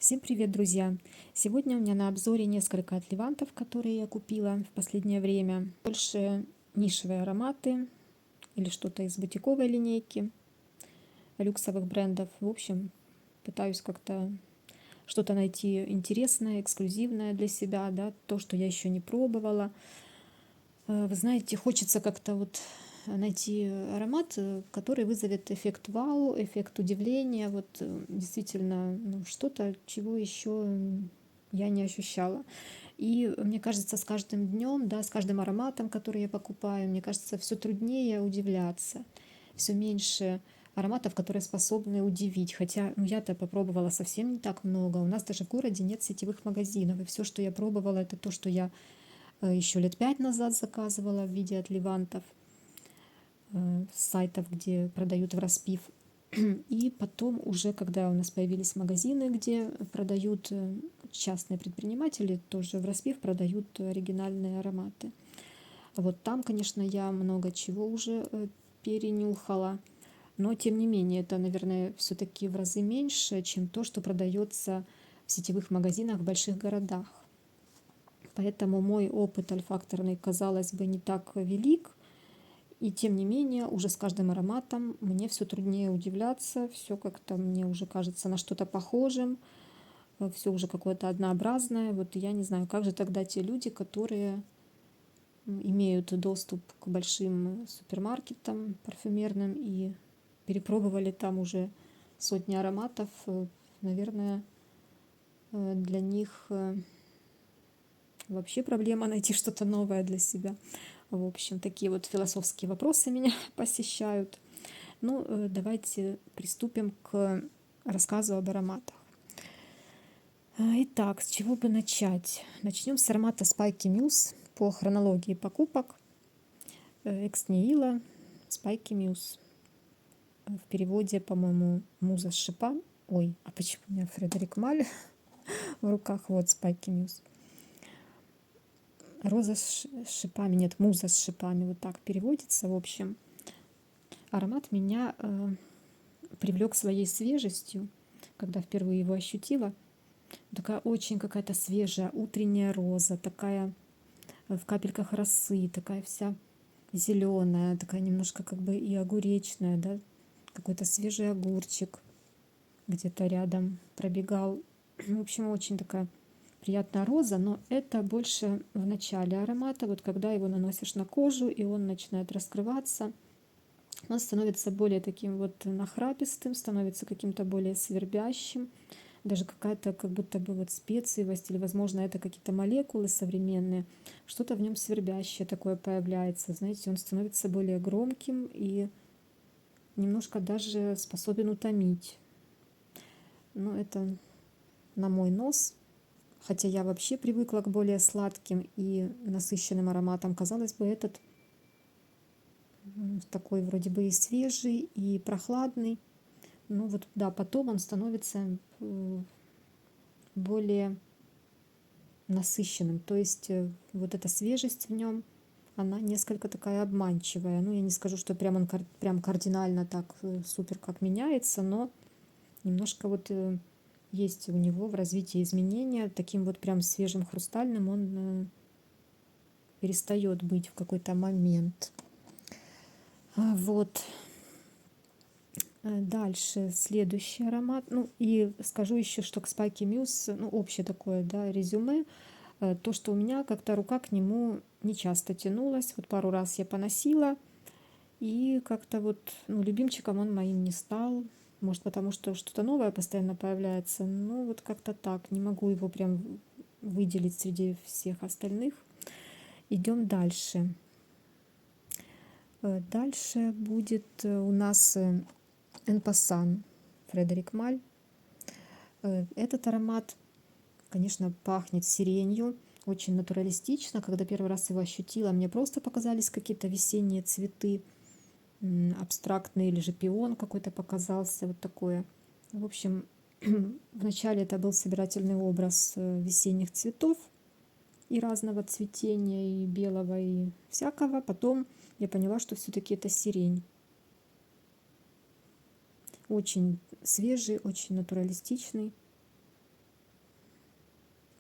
Всем привет, друзья! Сегодня у меня на обзоре несколько от Левантов, которые я купила в последнее время. Больше нишевые ароматы или что-то из бутиковой линейки, люксовых брендов. В общем, пытаюсь как-то что-то найти интересное, эксклюзивное для себя, да, то, что я еще не пробовала. Вы знаете, хочется как-то вот найти аромат, который вызовет эффект вау, эффект удивления, вот действительно что-то, чего еще я не ощущала. И мне кажется, с каждым днем, да, с каждым ароматом, который я покупаю, мне кажется, все труднее удивляться, все меньше ароматов, которые способны удивить. Хотя я-то попробовала совсем не так много. У нас даже в городе нет сетевых магазинов. И все, что я пробовала, это то, что я еще лет 5 назад заказывала в виде от Левантов с сайтов, где продают в распив. И потом уже, когда у нас появились магазины, где продают частные предприниматели, тоже в распив продают оригинальные ароматы. Вот там, конечно, я много чего уже перенюхала, но тем не менее это, наверное, все-таки в разы меньше, чем то, что продается в сетевых магазинах в больших городах. Поэтому мой опыт ольфакторный, казалось бы, не так велик. И тем не менее, уже с каждым ароматом мне все труднее удивляться, все как-то мне уже кажется на что-то похожим, все уже какое-то однообразное. Вот я не знаю, как же тогда те люди, которые имеют доступ к большим супермаркетам парфюмерным и перепробовали там уже сотни ароматов, наверное, для них вообще проблема найти что-то новое для себя. В общем, такие вот философские вопросы меня посещают. Ну, давайте приступим к рассказу об ароматах. Итак, с чего бы начать? Начнем с аромата Spiky Muse по хронологии покупок. Экснеила Spiky Muse. В переводе, по-моему, муза с шипами. Ой, а почему у меня Фредерик Маль в руках? Вот Spiky Muse. Роза с шипами, нет, муза с шипами, вот так переводится. В общем, аромат меня привлек своей свежестью, когда впервые его ощутила. Такая очень какая-то свежая утренняя роза, такая в капельках росы, такая вся зеленая, такая немножко как бы и огуречная, да, какой-то свежий огурчик где-то рядом пробегал. В общем, очень такая приятная роза, но это больше в начале аромата, вот когда его наносишь на кожу и он начинает раскрываться, он становится более таким вот нахрапистым, становится каким-то более свербящим, даже какая-то как будто бы вот специевость, или, возможно, это какие-то молекулы современные, что-то в нем свербящее такое появляется, знаете, он становится более громким и немножко даже способен утомить. Но это на мой нос. Хотя я вообще привыкла к более сладким и насыщенным ароматам. Казалось бы, этот такой вроде бы и свежий, и прохладный. Ну вот да, потом он становится более насыщенным. То есть вот эта свежесть в нем, она несколько такая обманчивая. Ну, я не скажу, что прям он прям кардинально так супер как меняется, но немножко вот есть у него в развитии изменения. Таким вот прям свежим хрустальным он перестает быть в какой-то момент. Вот. Дальше следующий аромат. Ну и скажу еще, что к Spiky Muse, ну общее такое, да, резюме. То, что у меня как-то рука к нему не часто тянулась. Вот пару раз я поносила, и как-то вот, ну, любимчиком он моим не стал. Может, потому что что-то новое постоянно появляется. Ну, вот как-то так. Не могу его прям выделить среди всех остальных. Идем дальше. Дальше будет у нас Энпассан Фредерик Маль. Этот аромат, конечно, пахнет сиренью, очень натуралистично. Когда первый раз его ощутила, мне просто показались какие-то весенние цветы, абстрактный, или же пион какой-то показался, вот такое. В общем, вначале это был собирательный образ весенних цветов и разного цветения, и белого, и всякого. Потом я поняла, что все-таки это сирень. Очень свежий, очень натуралистичный.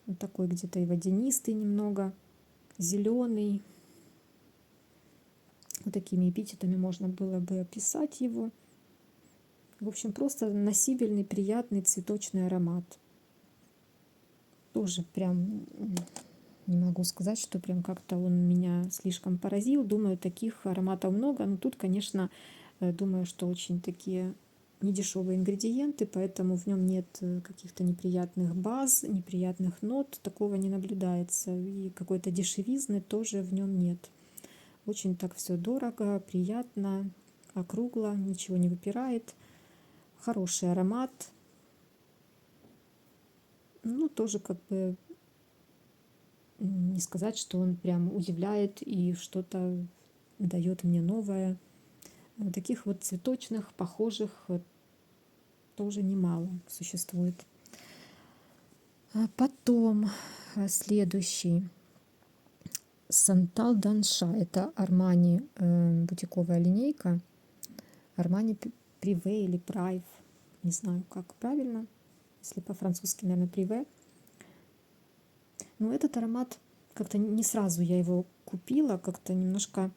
Он такой где-то и водянистый немного, зеленый. Вот такими эпитетами можно было бы описать его. В общем, просто носибельный, приятный цветочный аромат. Тоже прям не могу сказать, что прям как-то он меня слишком поразил. Думаю, таких ароматов много. Но тут, конечно, думаю, что очень такие недешевые ингредиенты, поэтому в нем нет каких-то неприятных баз, неприятных нот. Такого не наблюдается. И какой-то дешевизны тоже в нем нет. Очень так все дорого, приятно, округло, ничего не выпирает. Хороший аромат. Ну, тоже как бы не сказать, что он прям удивляет и что-то дает мне новое. Таких вот цветочных, похожих тоже немало существует. Потом следующий. Сантал Данша. Это Армани бутиковая линейка. Армани Приве или Прайв. Не знаю, как правильно. Если по-французски, наверное, Приве. Но этот аромат, как-то не сразу я его купила, как-то немножко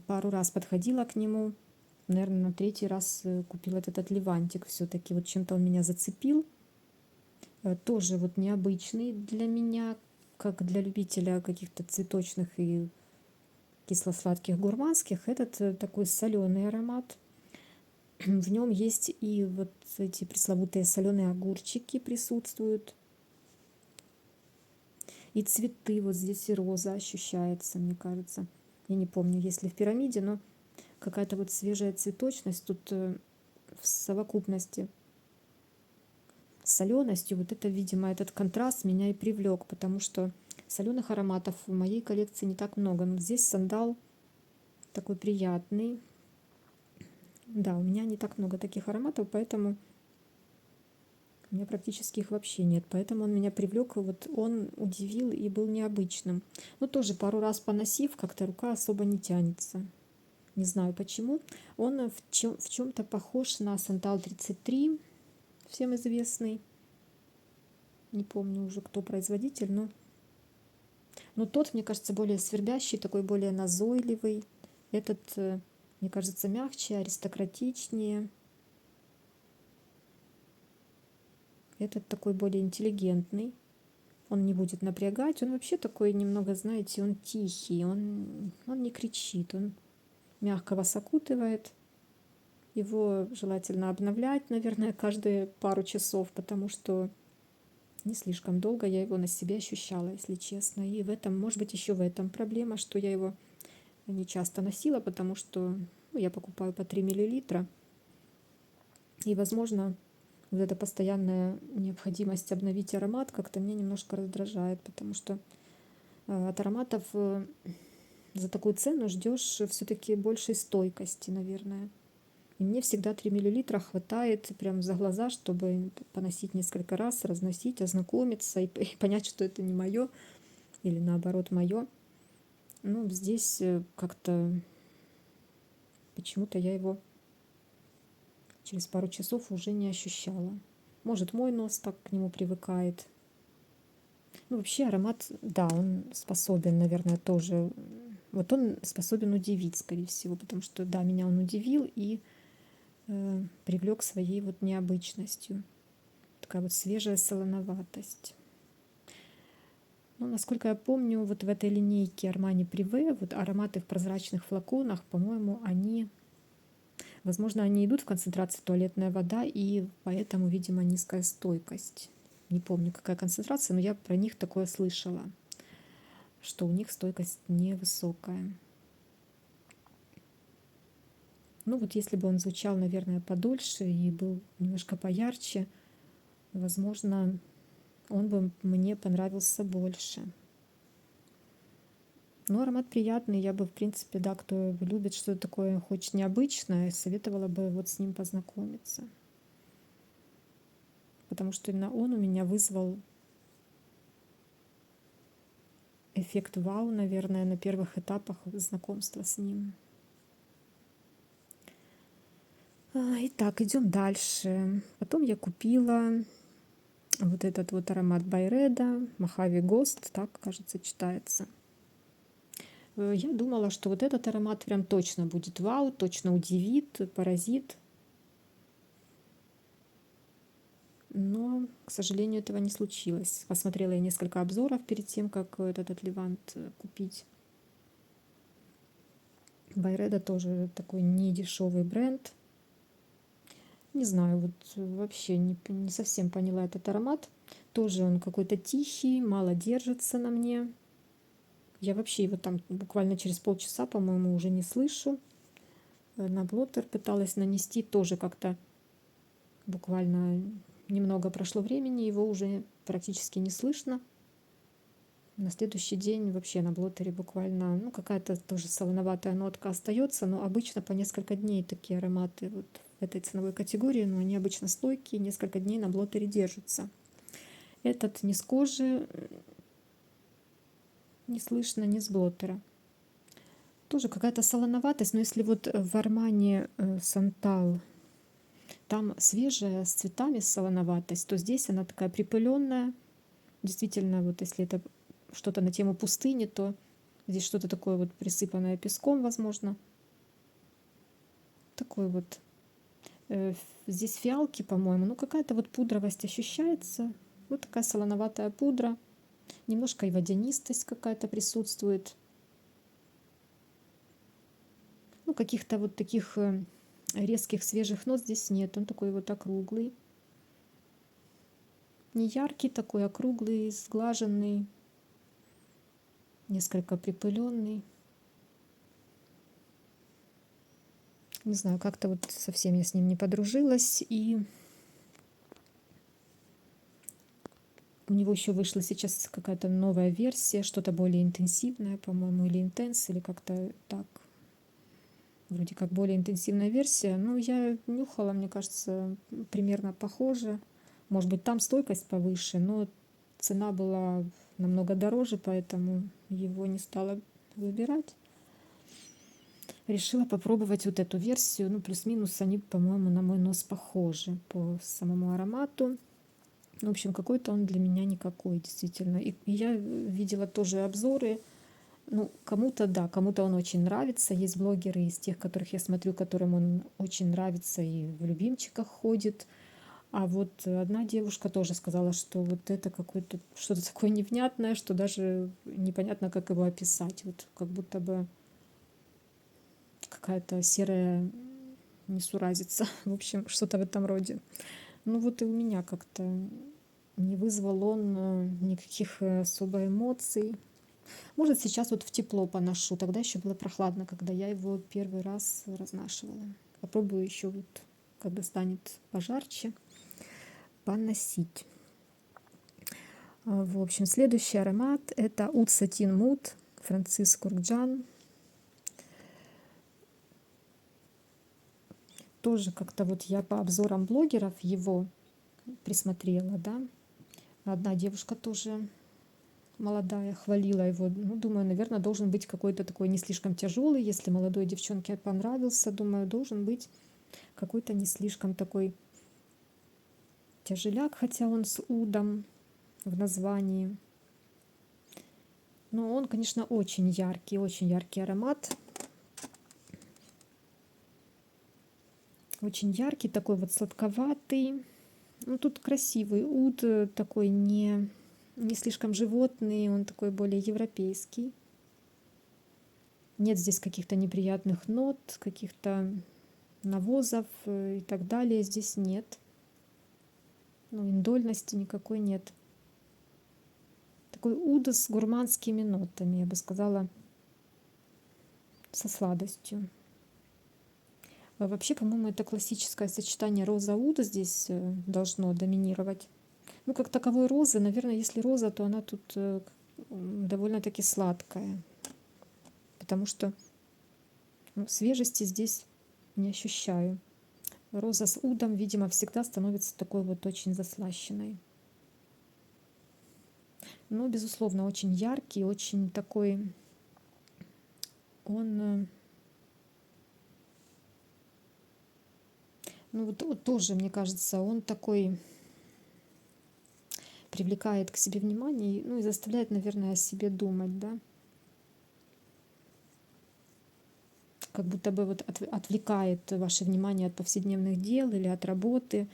пару раз подходила к нему. Наверное, на третий раз купила этот отливантик. Все-таки вот чем-то он меня зацепил. Тоже вот необычный для меня, как для любителя каких-то цветочных и кисло-сладких гурманских. Этот такой соленый аромат. В нем есть и вот эти пресловутые соленые огурчики присутствуют. И цветы, вот здесь и роза ощущается, мне кажется. Я не помню, есть ли в пирамиде, но какая-то вот свежая цветочность тут в совокупности с соленостью. Вот это, видимо, этот контраст меня и привлек, потому что соленых ароматов в моей коллекции не так много. Но здесь сандал такой приятный. Да, у меня не так много таких ароматов, поэтому у меня практически их вообще нет. Поэтому он меня привлек, вот он удивил и был необычным. Но тоже пару раз поносив, как-то рука особо не тянется. Не знаю почему. Он в чем-то похож на Сантал 33, всем известный. Не помню уже, кто производитель, но тот, мне кажется, более свербящий, такой более назойливый. Этот, мне кажется, мягче, аристократичнее. Этот такой более интеллигентный. Он не будет напрягать. Он вообще такой немного, знаете, он тихий. Он не кричит. Он мягко вас окутывает. Его желательно обновлять, наверное, каждые пару часов, потому что не слишком долго я его на себе ощущала, если честно. И в этом, может быть, еще в этом проблема, что я его не часто носила, потому что я покупаю по 3 мл. И, возможно, вот эта постоянная необходимость обновить аромат как-то меня немножко раздражает, потому что от ароматов за такую цену ждешь все-таки большей стойкости, наверное. И мне всегда 3 мл хватает прям за глаза, чтобы поносить несколько раз, разносить, ознакомиться и понять, что это не мое или наоборот мое. Ну, здесь как-то почему-то я его через пару часов уже не ощущала. Может, мой нос так к нему привыкает. Ну, вообще аромат, да, он способен, наверное, тоже. Вот он способен удивить, скорее всего, потому что, да, меня он удивил и привлек своей вот необычностью. Такая вот свежая солоноватость. Ну, насколько я помню, вот в этой линейке Armani Privé, вот ароматы в прозрачных флаконах, по-моему, возможно, они идут в концентрации туалетная вода, и поэтому, видимо, низкая стойкость. Не помню, какая концентрация, но я про них такое слышала, что у них стойкость невысокая. Ну вот если бы он звучал, наверное, подольше и был немножко поярче, возможно, он бы мне понравился больше. Но аромат приятный, я бы, в принципе, да, кто любит что-то такое, хочет необычное, советовала бы вот с ним познакомиться. Потому что именно он у меня вызвал эффект вау, наверное, на первых этапах знакомства с ним. Итак, идем дальше. Потом я купила Вот этот вот аромат Байреда, Мохаве Гост, так, кажется, читается. Я думала, что вот этот аромат прям точно будет вау, точно удивит, поразит. Но, к сожалению, этого не случилось. Посмотрела я несколько обзоров перед тем, как этот Левант купить. Байреда тоже такой недешевый бренд. Не знаю, вот вообще не совсем поняла этот аромат. Тоже он какой-то тихий, мало держится на мне. Я вообще его там буквально через полчаса, по-моему, уже не слышу. На блотер пыталась нанести, тоже как-то буквально немного прошло времени, его уже практически не слышно. На следующий день вообще на блотере буквально, ну, какая-то тоже солоноватая нотка остается, но обычно по несколько дней такие ароматы вот в этой ценовой категории, но они обычно стойкие, несколько дней на блотере держатся. Этот ни с кожи не слышно, ни с блотера. Тоже какая-то солоноватость, но если вот в Армане Сантал там свежая, с цветами солоноватость, то здесь она такая припыленная. Действительно, вот если это что-то на тему пустыни, то здесь что-то такое вот присыпанное песком, возможно. Такой вот. Здесь фиалки, по-моему. Ну, какая-то вот пудровость ощущается. Вот такая солоноватая пудра. Немножко и водянистость какая-то присутствует. Ну, каких-то вот таких резких свежих нот здесь нет. Он такой вот округлый. Не яркий такой, округлый, сглаженный. Несколько припыленный. Не знаю, как-то вот совсем я с ним не подружилась. И у него еще вышла сейчас какая-то новая версия, что-то более интенсивное, по-моему, или интенс, или как-то так. Вроде как более интенсивная версия. Ну, я нюхала, мне кажется, примерно похоже. Может быть, там стойкость повыше, но цена была намного дороже, поэтому его не стала выбирать. Решила попробовать вот эту версию. Ну, плюс-минус они, по-моему, на мой нос похожи по самому аромату. В общем, какой-то он для меня никакой, действительно. И я видела тоже обзоры. Ну, кому-то да, кому-то он очень нравится. Есть блогеры из тех, которых я смотрю, которым он очень нравится и в любимчиках ходит. А вот одна девушка тоже сказала, что вот это какое-то что-то такое невнятное, что даже непонятно, как его описать. Вот как будто бы какая-то серая несуразица. В общем, что-то в этом роде. Ну вот и у меня как-то не вызвал он никаких особо эмоций. Может, сейчас вот в тепло поношу. Тогда еще было прохладно, когда я его первый раз разнашивала. Попробую еще вот, когда станет пожарче, поносить. В общем, следующий аромат — это Oud Satin Mood Франциск Куркджан. Тоже как-то вот я по обзорам блогеров его присмотрела, да. Одна девушка тоже молодая хвалила его. Ну, думаю, наверное, должен быть какой-то такой не слишком тяжелый. Если молодой девчонке понравился, думаю, должен быть какой-то не слишком такой тяжеляк, хотя он с удом в названии. Но он, конечно, очень яркий аромат. Очень яркий, такой вот сладковатый. Ну, тут красивый уд, такой не слишком животный, он такой более европейский. Нет здесь каких-то неприятных нот, каких-то навозов и так далее. Здесь нет. Ну, индольности никакой нет. Такой уд с гурманскими нотами, я бы сказала, со сладостью. Вообще, по-моему, это классическое сочетание роза-уда здесь должно доминировать. Ну, как таковой розы, наверное, если роза, то она тут довольно-таки сладкая. Потому что свежести здесь не ощущаю. Роза с удом, видимо, всегда становится такой вот очень заслащенной. Но, безусловно, очень яркий, очень такой... Он... Ну, вот тоже, мне кажется, он такой привлекает к себе внимание, ну и заставляет, наверное, о себе думать, да. Как будто бы вот отвлекает ваше внимание от повседневных дел или от работы.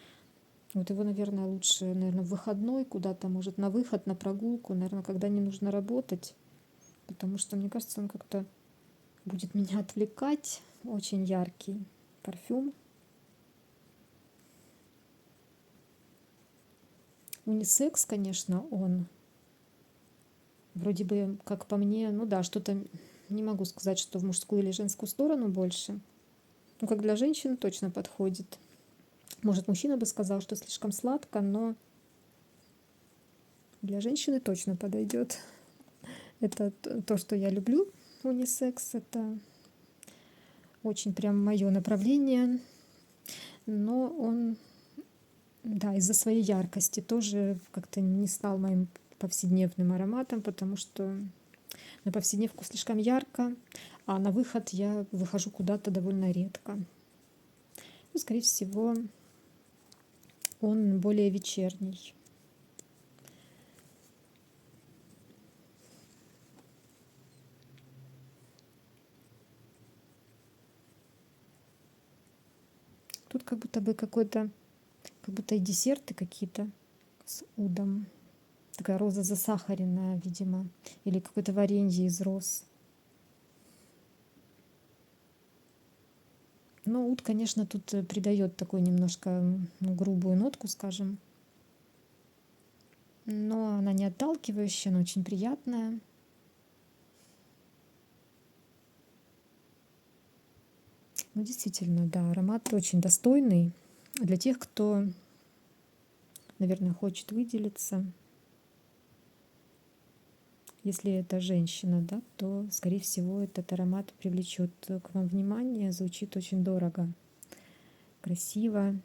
Вот его, наверное, лучше, наверное, в выходной куда-то, может, на выход, на прогулку, наверное, когда не нужно работать, потому что, мне кажется, он как-то будет меня отвлекать. Очень яркий парфюм. Унисекс, конечно, он вроде бы, как по мне, ну да, что-то не могу сказать, что в мужскую или женскую сторону больше. Ну, как для женщин точно подходит. Может, мужчина бы сказал, что слишком сладко, но для женщины точно подойдет. Это то, что я люблю. Унисекс — это очень прям мое направление. Но он, да, из-за своей яркости тоже как-то не стал моим повседневным ароматом, потому что на повседневку слишком ярко, а на выход я выхожу куда-то довольно редко. Ну, скорее всего, он более вечерний. Тут как будто бы какой-то, как будто и десерты какие-то с удом. Такая роза засахаренная, видимо, или какое-то варенье из роз. Но уд, конечно, тут придает такую немножко грубую нотку, скажем. Но она не отталкивающая, она очень приятная. Ну, действительно, да, аромат очень достойный для тех, кто, наверное, хочет выделиться. Если это женщина, да, то, скорее всего, этот аромат привлечет к вам внимание, звучит очень дорого, красиво,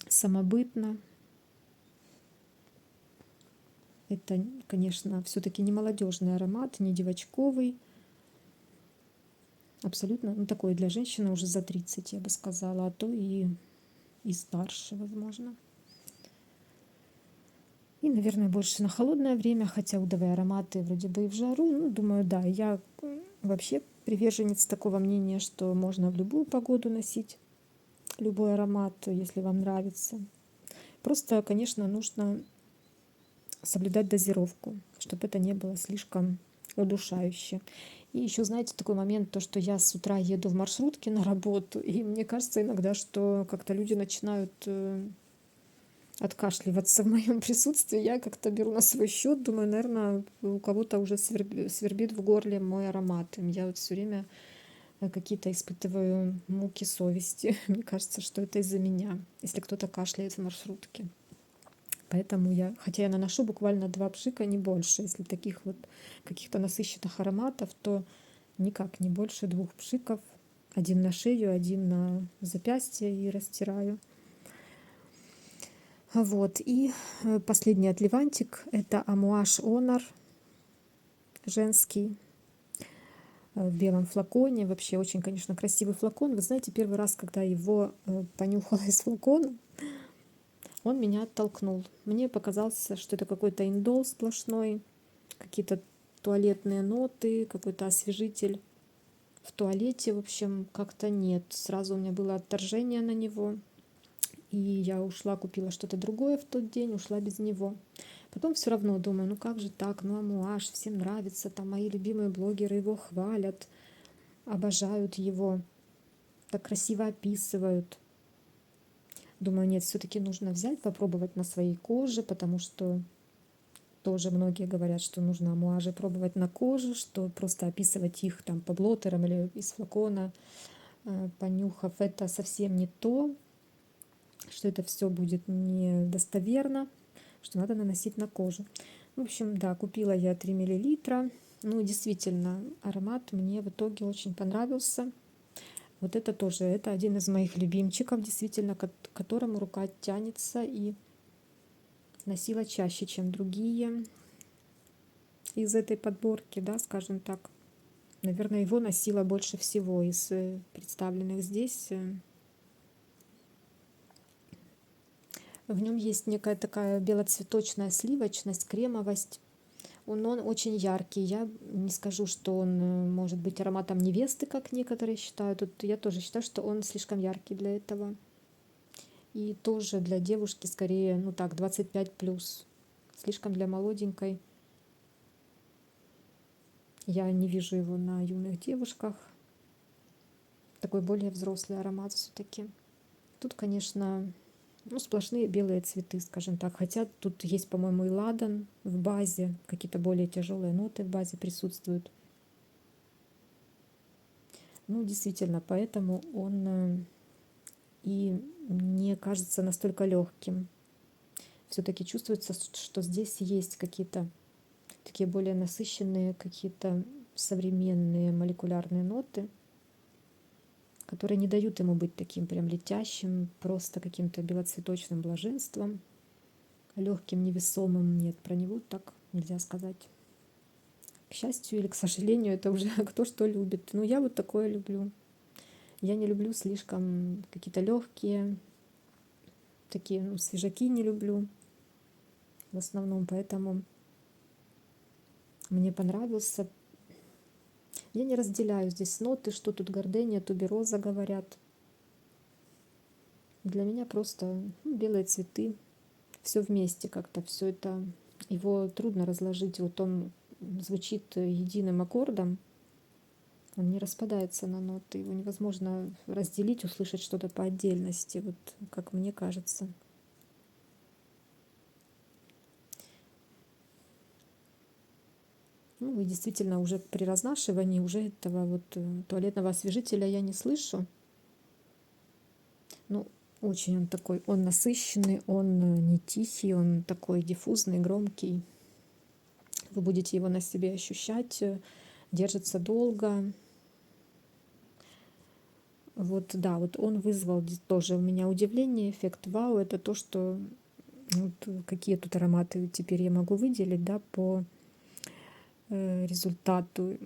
самобытно. Это, конечно, все-таки не молодежный аромат, не девочковый. Абсолютно, ну такой для женщины уже за 30, я бы сказала, а то и старше, возможно. И, наверное, больше на холодное время, хотя удовые ароматы вроде бы и в жару. Ну, думаю, да, я вообще приверженец такого мнения, что можно в любую погоду носить любой аромат, если вам нравится. Просто, конечно, нужно соблюдать дозировку, чтобы это не было слишком удушающе. И еще, знаете, такой момент, то, что я с утра еду в маршрутке на работу, и мне кажется иногда, что как-то люди начинают откашливаться в моем присутствии. Я как-то беру на свой счет, думаю, наверное, у кого-то уже свербит в горле мой аромат. И я вот все время какие-то испытываю муки совести. Мне кажется, что это из-за меня, если кто-то кашляет в маршрутке. Поэтому я, хотя я наношу буквально 2 пшика, не больше. Если таких вот каких-то насыщенных ароматов, то никак не больше 2 пшиков. Один на шею, один на запястье и растираю. Вот. И последний отливантик — это Amouage Honor женский в белом флаконе. Вообще очень, конечно, красивый флакон. Вы знаете, первый раз, когда его понюхала из флакона, он меня оттолкнул. Мне показалось, что это какой-то индол сплошной, какие-то туалетные ноты, какой-то освежитель в туалете. В общем, как-то нет. Сразу у меня было отторжение на него. И я ушла, купила что-то другое в тот день, ушла без него. Потом все равно думаю, ну как же так, ну Амуаж, всем нравится, там мои любимые блогеры его хвалят, обожают его, так красиво описывают. Думаю, нет, все-таки нужно взять, попробовать на своей коже, потому что тоже многие говорят, что нужно амуажи пробовать на коже, что просто описывать их там по блотерам или из флакона, понюхав, это совсем не то, что это все будет недостоверно, что надо наносить на кожу. В общем, да, купила я 3 мл. Ну, действительно, аромат мне в итоге очень понравился. Вот это тоже, это один из моих любимчиков, действительно, к которому рука тянется, и носила чаще, чем другие из этой подборки, да, скажем так. Наверное, его носила больше всего из представленных здесь. В нем есть некая такая белоцветочная сливочность, кремовость. Он очень яркий. Я не скажу, что он может быть ароматом невесты, как некоторые считают. Тут я тоже считаю, что он слишком яркий для этого. И тоже для девушки скорее, ну так, 25 плюс. Слишком для молоденькой. Я не вижу его на юных девушках. Такой более взрослый аромат все-таки. Тут, конечно, ну, сплошные белые цветы, скажем так. Хотя тут есть, по-моему, и ладан в базе. Какие-то более тяжелые ноты в базе присутствуют. Ну, действительно, поэтому он и не кажется настолько легким. Все-таки чувствуется, что здесь есть какие-то такие более насыщенные, какие-то современные молекулярные ноты, которые не дают ему быть таким прям летящим, просто каким-то белоцветочным блаженством, легким, невесомым. Нет, про него так нельзя сказать. К счастью или к сожалению, это уже кто что любит. Но я вот такое люблю. Я не люблю слишком какие-то легкие, такие, ну, свежаки не люблю в основном, поэтому мне понравился. Я не разделяю здесь ноты, что тут гордения, тубероза говорят. Для меня просто белые цветы, все вместе как-то, все это, его трудно разложить. Вот он звучит единым аккордом, он не распадается на ноты, его невозможно разделить, услышать что-то по отдельности, вот как мне кажется. Ну и действительно уже при разнашивании уже этого вот туалетного освежителя я не слышу. Ну, очень он такой, он насыщенный, он не тихий, он такой диффузный, громкий. Вы будете его на себе ощущать, держится долго. Вот, да, вот он вызвал тоже у меня удивление, эффект вау. Это то, что вот, какие тут ароматы теперь я могу выделить, да, по результату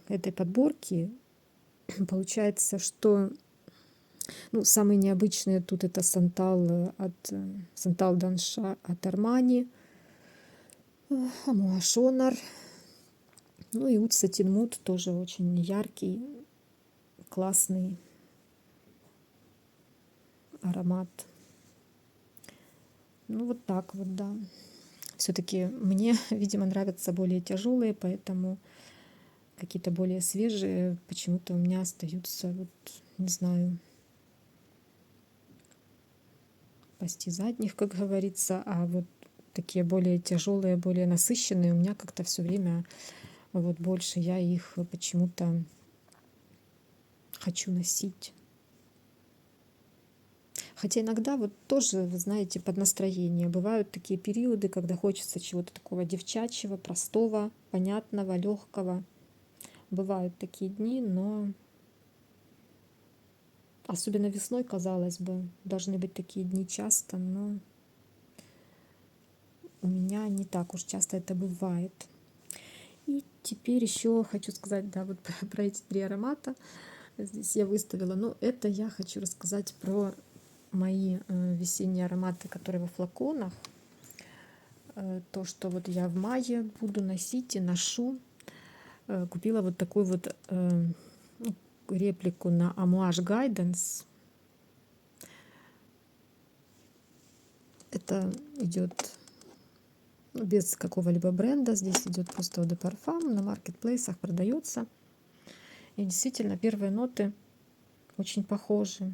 этой подборки. Получается, что ну, самые необычные тут это Сантал Данша от Армани, Амуа Шонар, ну и Ут Сатинмут тоже очень яркий, классный аромат. Ну вот так вот, да. Все-таки мне, видимо, нравятся более тяжелые, поэтому какие-то более свежие почему-то у меня остаются, вот, не знаю, пасти задних, как говорится, а вот такие более тяжелые, более насыщенные у меня как-то все время вот больше я их почему-то хочу носить. Хотя иногда вот тоже, вы знаете, под настроение. Бывают такие периоды, когда хочется чего-то такого девчачьего, простого, понятного, легкого. Бывают такие дни, но особенно весной, казалось бы, должны быть такие дни часто, но у меня не так уж часто это бывает. И теперь еще хочу сказать, да, вот про эти три аромата. Здесь я выставила. Но это я хочу рассказать про мои весенние ароматы, которые во флаконах. То, что вот я в мае буду носить и ношу. Купила вот такую вот реплику на Amouage Guidance. Это идет без какого-либо бренда. Здесь идет просто Eau de Parfum. На маркетплейсах продается. И действительно, первые ноты очень похожи.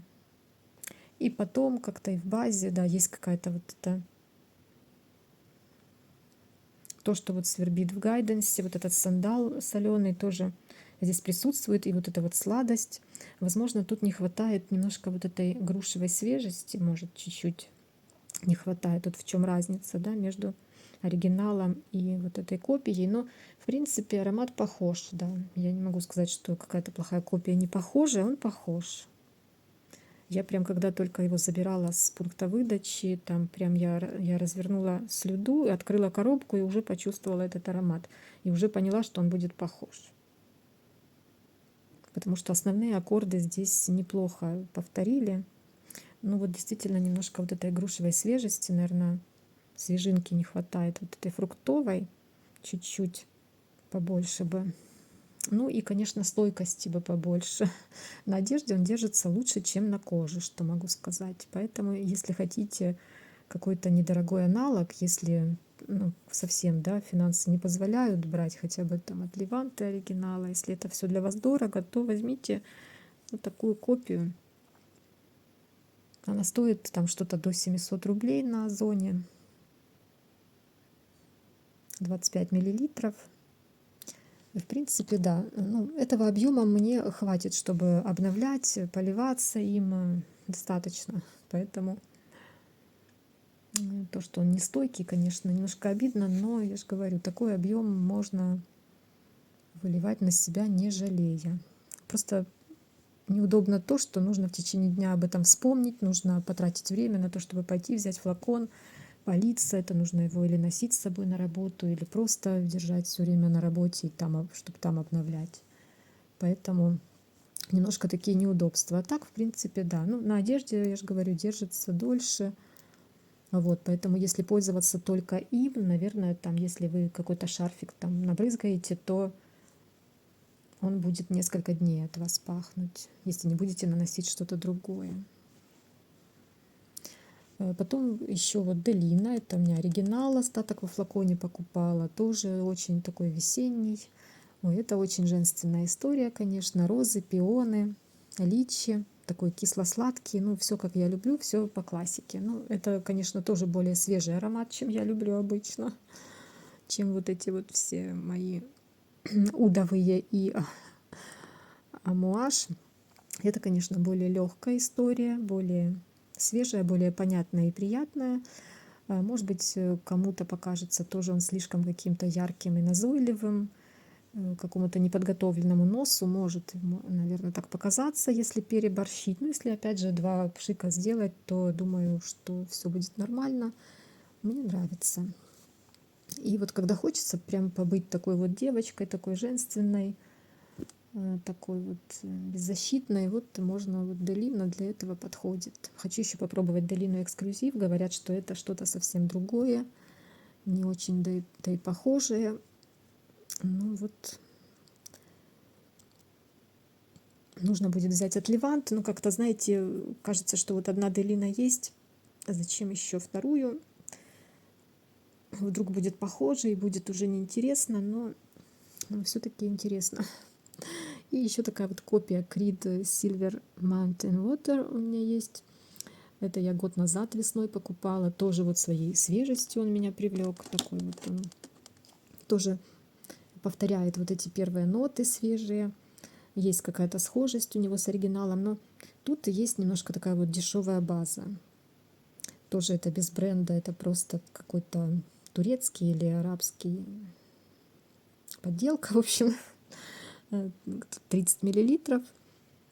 И потом как-то и в базе, да, есть какая-то вот это то, что вот свербит в гайденсе, вот этот сандал соленый тоже здесь присутствует, и вот эта вот сладость. Возможно, тут не хватает немножко вот этой грушевой свежести, может, чуть-чуть не хватает. Вот в чем разница, да, между оригиналом и вот этой копией. Но, в принципе, аромат похож, да. Я не могу сказать, что какая-то плохая копия не похожа, он похож. Я прям, когда только его забирала с пункта выдачи, там прям я развернула слюду, открыла коробку и уже почувствовала этот аромат. И уже поняла, что он будет похож. Потому что основные аккорды здесь неплохо повторили. Ну вот действительно немножко вот этой грушевой свежести, наверное, свежинки не хватает, вот этой фруктовой чуть-чуть побольше бы. Ну и, конечно, стойкости бы побольше. На одежде он держится лучше, чем на коже, что могу сказать. Поэтому, если хотите какой-то недорогой аналог, если ну, совсем, да, финансы не позволяют брать хотя бы там от Леванты оригинала, если это все для вас дорого, то возьмите вот такую копию. Она стоит там что-то до 700 рублей на Озоне, 25 миллилитров. В принципе, да. Ну, этого объема мне хватит, чтобы обновлять, поливаться им достаточно. Поэтому то, что он не стойкий, конечно, немножко обидно, но я же говорю, такой объем можно выливать на себя, не жалея. Просто неудобно то, что нужно в течение дня об этом вспомнить, нужно потратить время на то, чтобы пойти взять флакон, политься, это нужно его или носить с собой на работу, или просто держать все время на работе, и там, чтобы там обновлять. Поэтому немножко такие неудобства. А так, в принципе, да. Ну, на одежде, я же говорю, держится дольше. Вот, поэтому если пользоваться только им, наверное, там, если вы какой-то шарфик там набрызгаете, то он будет несколько дней от вас пахнуть, если не будете наносить что-то другое. Потом еще вот Делина, это у меня оригинал, остаток во флаконе покупала, тоже очень такой весенний. Ой, это очень женственная история, конечно, розы, пионы, личи, такой кисло-сладкий, ну, все как я люблю, все по классике. Ну, это, конечно, тоже более свежий аромат, чем я люблю обычно, чем вот эти вот все мои удовые и амуаж. Это, конечно, более легкая история, более свежая, более понятная и приятная. Может быть, кому-то покажется тоже он слишком каким-то ярким и назойливым, какому-то неподготовленному носу может, наверное, так показаться, если переборщить. Но если, опять же, два пшика сделать, то думаю, что все будет нормально. Мне нравится. И вот когда хочется прям побыть такой вот девочкой, такой женственной, такой вот беззащитной, вот можно, вот Делина для этого подходит. Хочу еще попробовать Делину эксклюзив. Говорят, что это что-то совсем другое, не очень, да и похожее. Ну вот, нужно будет взять от Леванты. Ну, как-то, знаете, кажется, что вот одна Делина есть, а зачем еще вторую? Вдруг будет похоже и будет уже неинтересно, но все-таки интересно. И еще такая вот копия Creed Silver Mountain Water у меня есть. Это я год назад весной покупала. Тоже вот своей свежестью он меня привлек. Такой вот он тоже повторяет вот эти первые ноты свежие. Есть какая-то схожесть у него с оригиналом, но тут есть немножко такая вот дешевая база. Тоже это без бренда, это просто какой-то турецкий или арабский подделка, в общем, 30 миллилитров.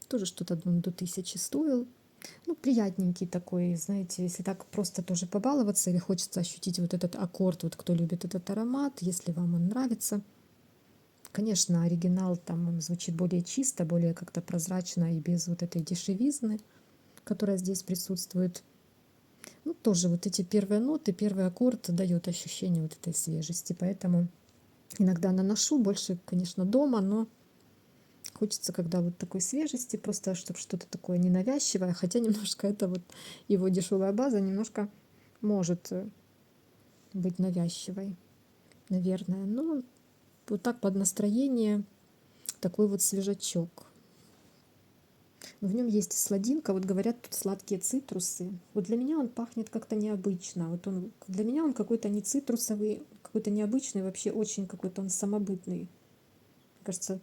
Тоже что-то до 1000 стоил. Ну, приятненький такой, знаете, если так просто тоже побаловаться или хочется ощутить вот этот аккорд, вот кто любит этот аромат, если вам он нравится. Конечно, оригинал там он звучит более чисто, более как-то прозрачно и без вот этой дешевизны, которая здесь присутствует. Ну, тоже вот эти первые ноты, первый аккорд дает ощущение вот этой свежести, поэтому иногда наношу больше, конечно, дома, но хочется, когда вот такой свежести, просто чтобы что-то такое ненавязчивое, хотя немножко это вот его дешевая база немножко может быть навязчивой, наверное. Но вот так под настроение такой вот свежачок. В нем есть сладинка, вот говорят, тут сладкие цитрусы. Вот для меня он пахнет как-то необычно. Вот он, для меня он какой-то не цитрусовый, какой-то необычный, вообще очень какой-то он самобытный. Мне кажется,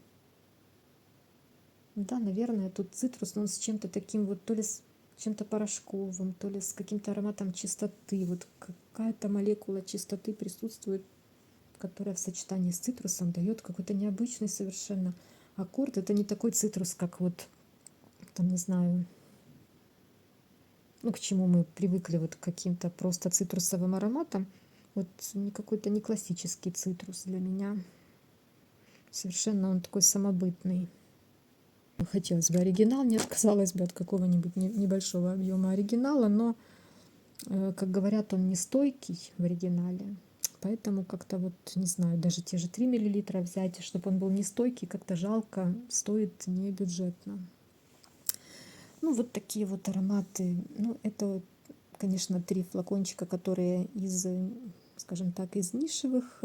да, наверное, тут цитрус, но он с чем-то таким вот, то ли с чем-то порошковым, то ли с каким-то ароматом чистоты. Вот какая-то молекула чистоты присутствует, которая в сочетании с цитрусом дает какой-то необычный совершенно аккорд. Это не такой цитрус, как вот, там, не знаю, ну, к чему мы привыкли, вот к каким-то просто цитрусовым ароматам. Вот не какой-то не классический цитрус для меня. Совершенно он такой самобытный. Хотелось бы оригинал, не отказалась бы от какого-нибудь небольшого объема оригинала, но, как говорят, он не стойкий в оригинале. Поэтому как-то вот, не знаю, даже те же 3 мл взять, чтобы он был не стойкий, как-то жалко, стоит не бюджетно. Ну, вот такие вот ароматы. Ну, это, конечно, 3 флакончика, которые из, скажем так, из нишевых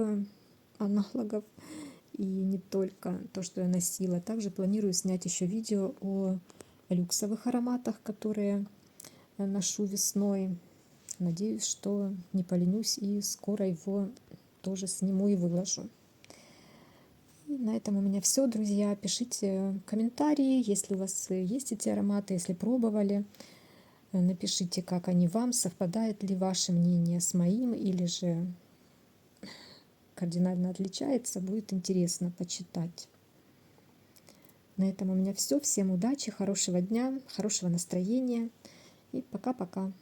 аналогов. И не только то, что я носила. Также планирую снять еще видео о люксовых ароматах, которые ношу весной. Надеюсь, что не поленюсь и скоро его тоже сниму и выложу. И на этом у меня все, друзья. Пишите комментарии, если у вас есть эти ароматы, если пробовали. Напишите, как они вам, совпадает ли ваше мнение с моим или же кардинально отличается. Будет интересно почитать. На этом у меня все. Всем удачи, хорошего дня, хорошего настроения и пока-пока.